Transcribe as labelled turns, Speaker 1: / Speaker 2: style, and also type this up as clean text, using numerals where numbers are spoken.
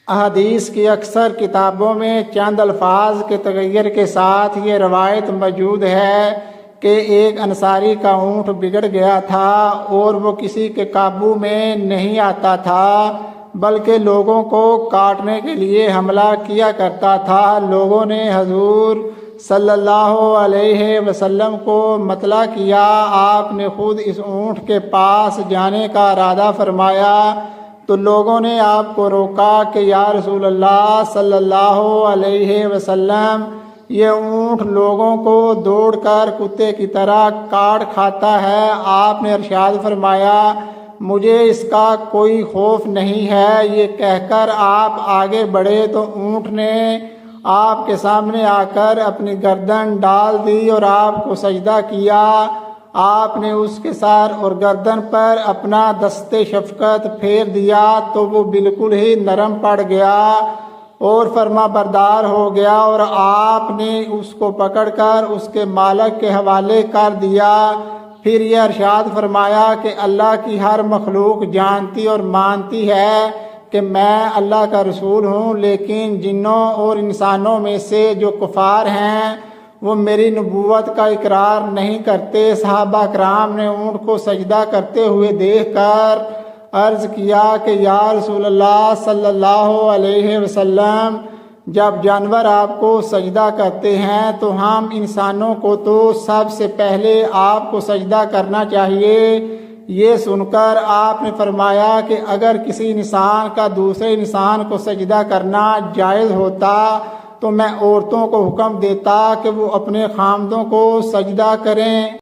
Speaker 1: احادیث کی اکثر کتابوں میں چند الفاظ کے تغیر کے ساتھ یہ روایت موجود ہے کہ ایک انصاری کا اونٹ بگڑ گیا تھا اور وہ کسی کے قابو میں نہیں آتا تھا، بلکہ لوگوں کو کاٹنے کے لیے حملہ کیا کرتا تھا۔ لوگوں نے حضور صلی اللہ علیہ وسلم کو مطلع کیا۔ آپ نے خود اس اونٹ کے پاس جانے کا ارادہ فرمایا تو لوگوں نے آپ کو روکا کہ یا رسول اللہ صلی اللہ علیہ وسلم، یہ اونٹ لوگوں کو دوڑ کر کتے کی طرح کاٹ کھاتا ہے۔ آپ نے ارشاد فرمایا مجھے اس کا کوئی خوف نہیں ہے۔ یہ کہہ کر آپ آگے بڑھے تو اونٹ نے آپ کے سامنے آ کر اپنی گردن ڈال دی اور آپ کو سجدہ کیا۔ آپ نے اس کے سر اور گردن پر اپنا دست شفقت پھیر دیا تو وہ بالکل ہی نرم پڑ گیا اور فرما بردار ہو گیا، اور آپ نے اس کو پکڑ کر اس کے مالک کے حوالے کر دیا۔ پھر یہ ارشاد فرمایا کہ اللہ کی ہر مخلوق جانتی اور مانتی ہے کہ میں اللہ کا رسول ہوں، لیکن جنوں اور انسانوں میں سے جو کفار ہیں وہ میری نبوت کا اقرار نہیں کرتے۔ صحابہ کرام نے اونٹ کو سجدہ کرتے ہوئے دیکھ کر عرض کیا کہ یا رسول اللہ صلی اللہ علیہ وسلم، جب جانور آپ کو سجدہ کرتے ہیں تو ہم انسانوں کو تو سب سے پہلے آپ کو سجدہ کرنا چاہیے۔ یہ سن کر آپ نے فرمایا کہ اگر کسی انسان کا دوسرے انسان کو سجدہ کرنا جائز ہوتا تو میں عورتوں کو حکم دیتا کہ وہ اپنے خامدوں کو سجدہ کریں۔